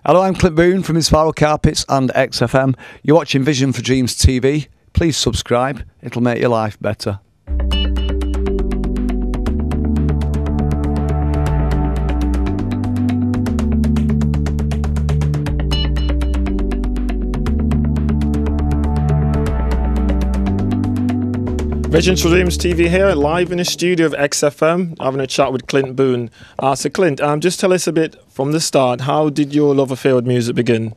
Hello, I'm Clint Boon from Inspiral Carpets and XFM. You're watching Vision4Dreams TV. Please subscribe, it'll make your life better. Vision4Dreams TV here, live in the studio of XFM, having a chat with Clint Boon. So Clint, just tell us a bit from the start, how did your love affair with music begin?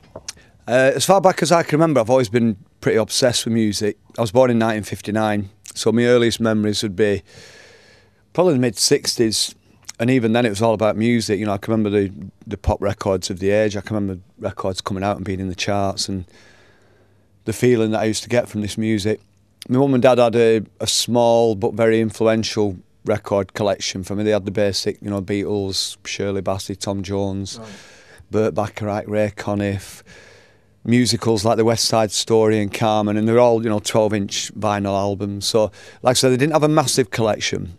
As far back as I can remember, I've always been pretty obsessed with music. I was born in 1959, so my earliest memories would be probably the mid-60s, and even then it was all about music. You know, I can remember the pop records of the age. I can remember records coming out and being in the charts and the feeling that I used to get from this music. My mum and dad had a small but very influential record collection for me. They had the basic, you know, Beatles, Shirley Bassey, Tom Jones, right, Burt Bacharach, Ray Conniff, musicals like The West Side Story and Carmen, and they're all, you know, 12-inch vinyl albums. So, like I said, they didn't have a massive collection,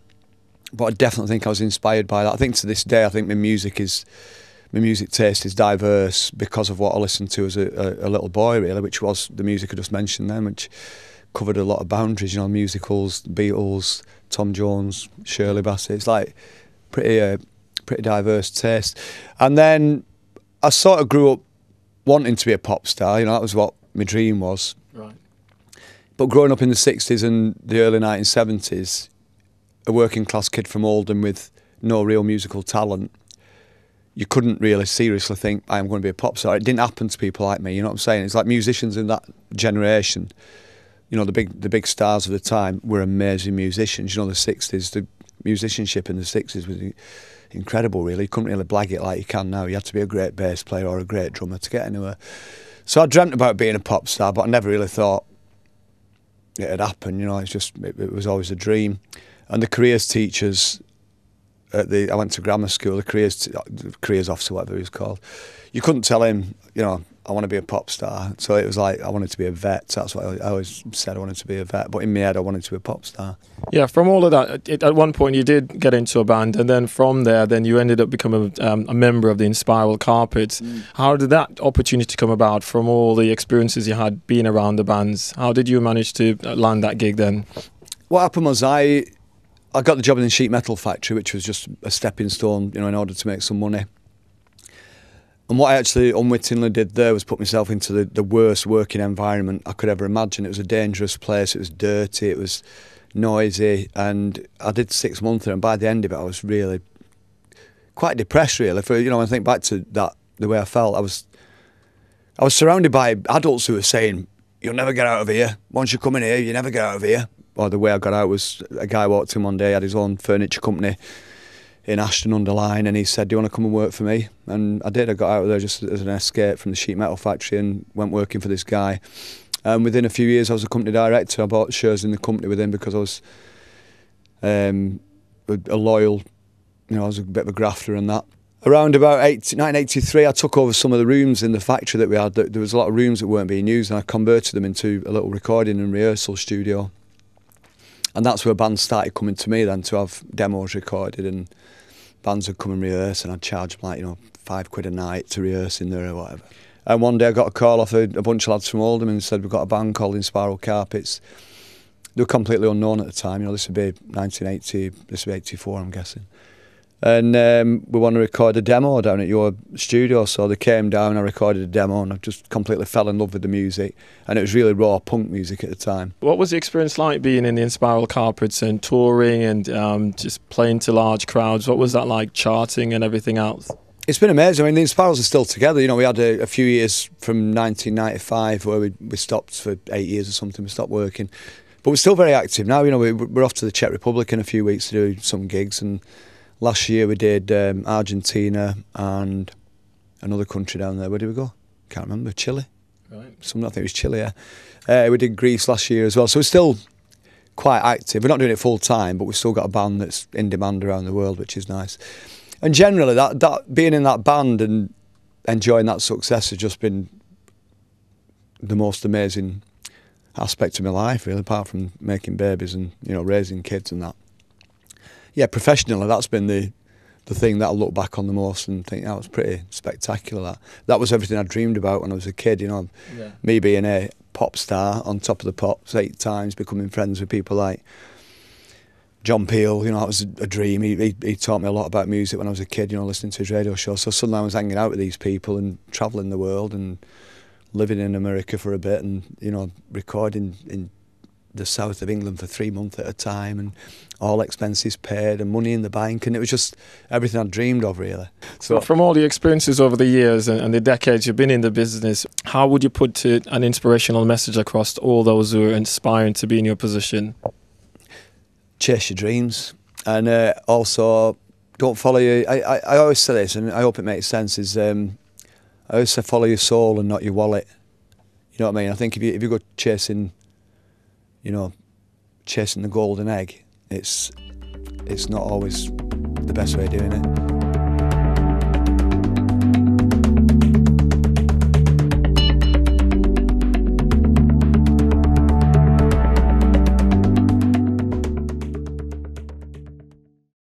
but I definitely think I was inspired by that. I think to this day, I think my music taste is diverse because of what I listened to as a little boy, really, which was the music I just mentioned then, which covered a lot of boundaries, you know, musicals, Beatles, Tom Jones, Shirley Bassey. It's like pretty diverse taste. And then I sort of grew up wanting to be a pop star, you know, that was what my dream was. Right. But growing up in the 60s and the early 1970s, a working class kid from Oldham with no real musical talent, you couldn't really seriously think, I'm going to be a pop star. It didn't happen to people like me, you know what I'm saying? It's like musicians in that generation, you know, the big stars of the time were amazing musicians. You know, the 60s, the musicianship in the 60s was incredible, really. You couldn't really blag it like you can now. You had to be a great bass player or a great drummer to get anywhere. So I dreamt about being a pop star, but I never really thought it had happened. You know, it was always a dream. And the careers teachers I went to grammar school, the careers officer, whatever he was called, you couldn't tell him, you know, I want to be a pop star. So it was like I wanted to be a vet. That's what I always said, I wanted to be a vet. But in my head, I wanted to be a pop star. Yeah, from all of that, at one point you did get into a band, and then from there, then you ended up becoming a member of the Inspiral Carpets. How did that opportunity come about from all the experiences you had being around the bands? How did you manage to land that gig then? What happened was I got the job in the sheet metal factory, which was just a stepping stone, you know, in order to make some money. And what I actually unwittingly did there was put myself into the worst working environment I could ever imagine. It was a dangerous place, it was dirty, it was noisy, and I did 6 months there, and by the end of it I was really quite depressed, really. You know, when I think back to that, the way I felt, I was surrounded by adults who were saying, you'll never get out of here. Once you come in here, you never get out of here. Or the way I got out was, a guy walked in one day, had his own furniture company in Ashton-under-Lyne, and he said, do you want to come and work for me? And I did. I got out of there just as an escape from the sheet metal factory and went working for this guy. And within a few years I was a company director. I bought shares in the company with him because I was a loyal, you know, I was a bit of a grafter and that. Around about 1983 I took over some of the rooms in the factory that we had. There was a lot of rooms that weren't being used, and I converted them into a little recording and rehearsal studio. And that's where bands started coming to me then to have demos recorded, and bands would come and rehearse, and I'd charge them like, you know, £5 a night to rehearse in there or whatever. And one day I got a call off a bunch of lads from Oldham and said, we've got a band called Inspiral Carpets. They were completely unknown at the time, you know, this would be 1980, this would be 84 I'm guessing. And we want to record a demo down at your studio, so they came down, I recorded a demo, and I just completely fell in love with the music, and it was really raw punk music at the time. What was the experience like being in the Inspiral Carpets and touring and just playing to large crowds? What was that like, charting and everything else? It's been amazing. I mean, the Inspirals are still together. You know, we had a few years from 1995 where we stopped for 8 years or something, we stopped working. But we're still very active now. You know, we're off to the Czech Republic in a few weeks to do some gigs, and last year we did Argentina and another country down there. Where did we go? Can't remember. Chile? Right. I think it was Chile, yeah. We did Greece last year as well. So we're still quite active. We're not doing it full time, but we've still got a band that's in demand around the world, which is nice. And generally, that being in that band and enjoying that success has just been the most amazing aspect of my life, really, apart from making babies and, you know, raising kids and that. Yeah, professionally, that's been the the thing that I look back on the most and think that was pretty spectacular. That was everything I dreamed about when I was a kid, you know. Yeah. Me being a pop star on Top of the Pops 8 times, becoming friends with people like John Peel, you know, that was a dream. He taught me a lot about music when I was a kid, you know, listening to his radio show. So suddenly I was hanging out with these people and travelling the world and living in America for a bit and, you know, recording in the south of England for 3 months at a time and all expenses paid and money in the bank, and it was just everything I dreamed of, really. So from all the experiences over the years and the decades you've been in the business, how would you put an inspirational message across to all those who are inspiring to be in your position? Chase your dreams, and also don't follow your... I always say this, and I hope it makes sense, is I always say follow your soul and not your wallet. You know what I mean? I think if you go chasing, you know, chasing the golden egg, it's not always the best way of doing it.